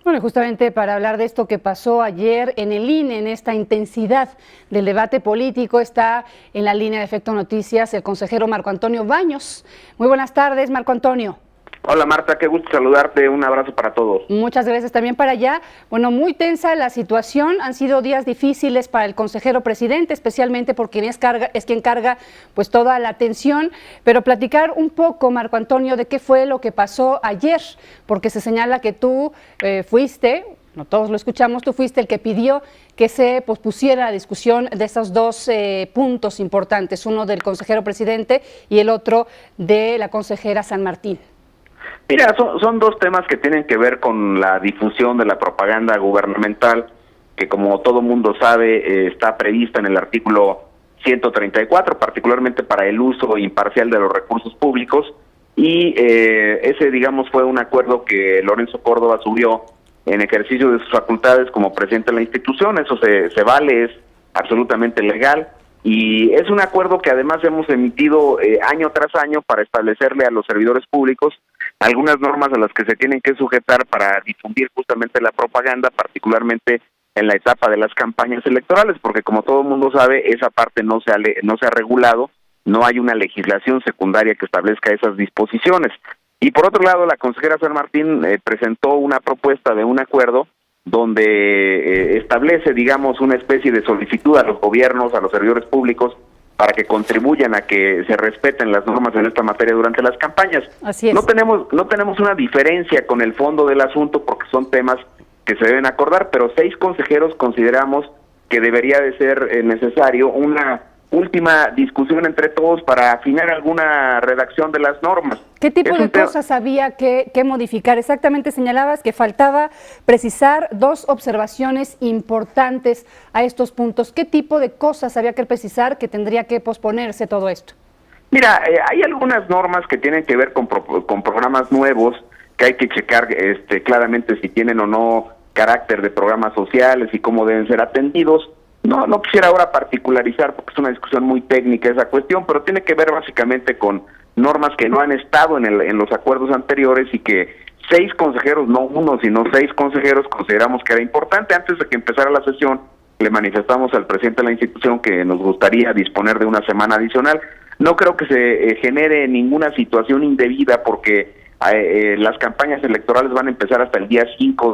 Bueno, justamente para hablar de esto que pasó ayer en el INE, en esta intensidad del debate político, está en la línea de Efecto Noticias el consejero Marco Antonio Baños. Muy buenas tardes, Marco Antonio. Hola Marta, qué gusto saludarte, un abrazo para todos. Muchas gracias también para allá. Bueno, muy tensa la situación, han sido días difíciles para el consejero presidente, especialmente porque es quien carga pues toda la atención, pero platicar un poco, Marco Antonio, de qué fue lo que pasó ayer, porque se señala que tú fuiste, no todos lo escuchamos, tú fuiste el que pidió que se pospusiera la discusión de esos dos puntos importantes, uno del consejero presidente y el otro de la consejera San Martín. Mira, son dos temas que tienen que ver con la difusión de la propaganda gubernamental, que como todo mundo sabe está prevista en el artículo 134, particularmente para el uso imparcial de los recursos públicos, y ese, digamos, fue un acuerdo que Lorenzo Córdoba subió en ejercicio de sus facultades como presidente de la institución. Eso se vale, es absolutamente legal, y es un acuerdo que además hemos emitido año tras año para establecerle a los servidores públicos algunas normas a las que se tienen que sujetar para difundir justamente la propaganda, particularmente en la etapa de las campañas electorales, porque como todo el mundo sabe, esa parte no se ha regulado, no hay una legislación secundaria que establezca esas disposiciones. Y por otro lado, la consejera San Martín presentó una propuesta de un acuerdo donde establece, digamos, una especie de solicitud a los gobiernos, a los servidores públicos, para que contribuyan a que se respeten las normas en esta materia durante las campañas. Así es. No tenemos una diferencia con el fondo del asunto porque son temas que se deben acordar, pero 6 consejeros consideramos que debería de ser necesario una última discusión entre todos para afinar alguna redacción de las normas. ¿Qué tipo de cosas había que modificar? Exactamente señalabas que faltaba precisar 2 observaciones importantes a estos puntos. ¿Qué tipo de cosas había que precisar que tendría que posponerse todo esto? Mira, hay algunas normas que tienen que ver con programas nuevos que hay que checar claramente si tienen o no carácter de programas sociales y cómo deben ser atendidos. No quisiera ahora particularizar porque es una discusión muy técnica esa cuestión, pero tiene que ver básicamente con normas que no han estado en los acuerdos anteriores y que 6 consejeros, no uno, sino 6 consejeros consideramos que era importante. Antes de que empezara la sesión, le manifestamos al presidente de la institución que nos gustaría disponer de una semana adicional. No creo que se genere ninguna situación indebida porque las campañas electorales van a empezar hasta el día 5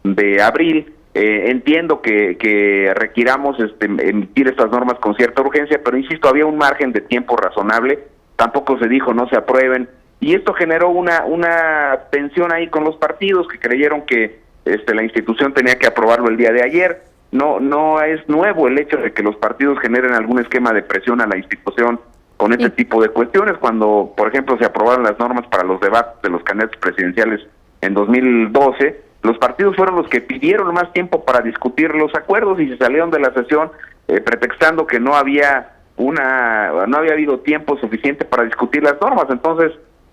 de abril. Entiendo que requiramos emitir estas normas con cierta urgencia, pero insisto, había un margen de tiempo razonable, tampoco se dijo no se aprueben, y esto generó una tensión ahí con los partidos que creyeron que la institución tenía que aprobarlo el día de ayer. No es nuevo el hecho de que los partidos generen algún esquema de presión a la institución con este tipo de cuestiones. Cuando, por ejemplo, se aprobaron las normas para los debates de los candidatos presidenciales en 2012, los partidos fueron los que pidieron más tiempo para discutir los acuerdos y se salieron de la sesión pretextando que no había habido tiempo suficiente para discutir las normas. Entonces,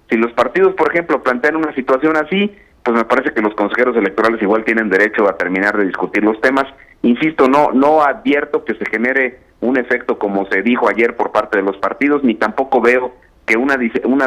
si los partidos, por ejemplo, plantean una situación así, pues me parece que los consejeros electorales igual tienen derecho a terminar de discutir los temas. Insisto, no advierto que se genere un efecto como se dijo ayer por parte de los partidos, ni tampoco veo que una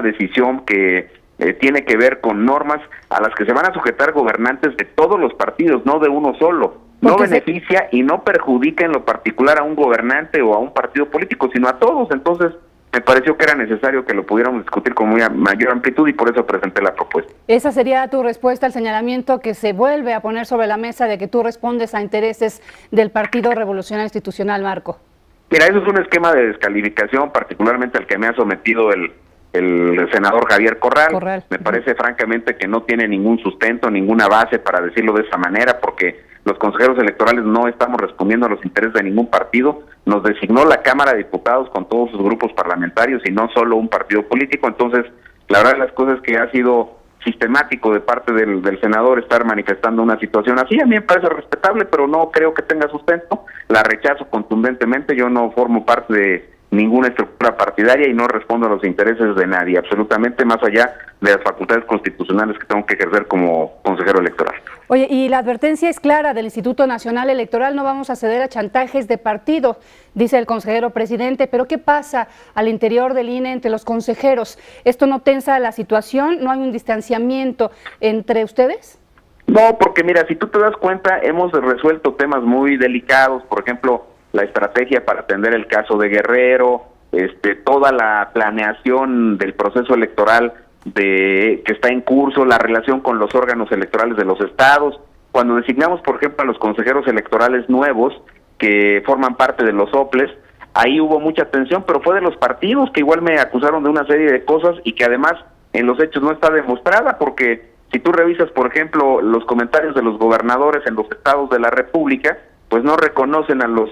decisión que tiene que ver con normas a las que se van a sujetar gobernantes de todos los partidos, no de uno solo. No beneficia y no perjudica en lo particular a un gobernante o a un partido político, sino a todos. Entonces, me pareció que era necesario que lo pudiéramos discutir con mayor amplitud y por eso presenté la propuesta. ¿Esa sería tu respuesta al señalamiento que se vuelve a poner sobre la mesa de que tú respondes a intereses del Partido Revolucionario Institucional, Marco? Mira, eso es un esquema de descalificación, particularmente al que me ha sometido el senador Javier Corral. Me parece francamente que no tiene ningún sustento, ninguna base para decirlo de esa manera, porque los consejeros electorales no estamos respondiendo a los intereses de ningún partido. Nos designó la Cámara de Diputados con todos sus grupos parlamentarios y no solo un partido político. Entonces, la verdad de las cosas es que ha sido sistemático de parte del senador estar manifestando una situación así. A mí me parece respetable, pero no creo que tenga sustento. La rechazo contundentemente. Yo no formo parte de ninguna estructura partidaria y no respondo a los intereses de nadie, absolutamente, más allá de las facultades constitucionales que tengo que ejercer como consejero electoral. Oye, y la advertencia es clara del Instituto Nacional Electoral: no vamos a ceder a chantajes de partido, dice el consejero presidente. Pero ¿qué pasa al interior del INE entre los consejeros? ¿Esto no tensa la situación? ¿No hay un distanciamiento entre ustedes? No, porque mira, si tú te das cuenta, hemos resuelto temas muy delicados, por ejemplo, la estrategia para atender el caso de Guerrero, toda la planeación del proceso electoral que está en curso, la relación con los órganos electorales de los estados. Cuando designamos, por ejemplo, a los consejeros electorales nuevos que forman parte de los OPLES, ahí hubo mucha tensión, pero fue de los partidos que igual me acusaron de una serie de cosas y que además en los hechos no está demostrada, porque si tú revisas, por ejemplo, los comentarios de los gobernadores en los estados de la República, pues no reconocen a los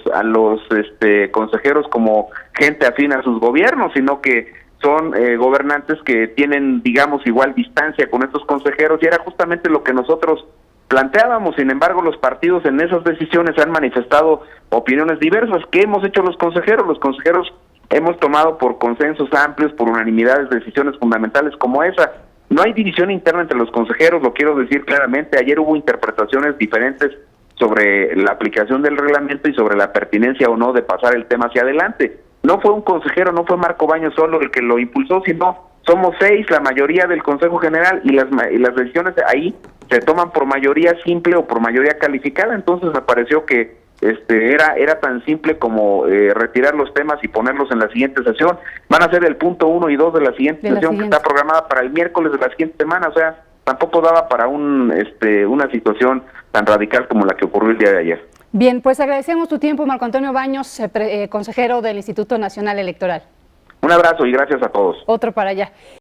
consejeros como gente afín a sus gobiernos, sino que son gobernantes que tienen, digamos, igual distancia con estos consejeros, y era justamente lo que nosotros planteábamos. Sin embargo, los partidos en esas decisiones han manifestado opiniones diversas. ¿Qué hemos hecho los consejeros? Los consejeros hemos tomado por consensos amplios, por unanimidades, decisiones fundamentales como esa. No hay división interna entre los consejeros, lo quiero decir claramente. Ayer hubo interpretaciones diferentes sobre la aplicación del reglamento y sobre la pertinencia o no de pasar el tema hacia adelante. No fue un consejero, no fue Marco Baños solo el que lo impulsó, sino somos 6, la mayoría del Consejo General, y las decisiones ahí se toman por mayoría simple o por mayoría calificada. Entonces me pareció que era tan simple como retirar los temas y ponerlos en la siguiente sesión. Van a ser el punto 1 y 2 de la siguiente sesión, que está programada para el miércoles de la siguiente semana. O sea, tampoco daba para una situación tan radical como la que ocurrió el día de ayer. Bien, pues agradecemos tu tiempo, Marco Antonio Baños, consejero del Instituto Nacional Electoral. Un abrazo y gracias a todos. Otro para allá.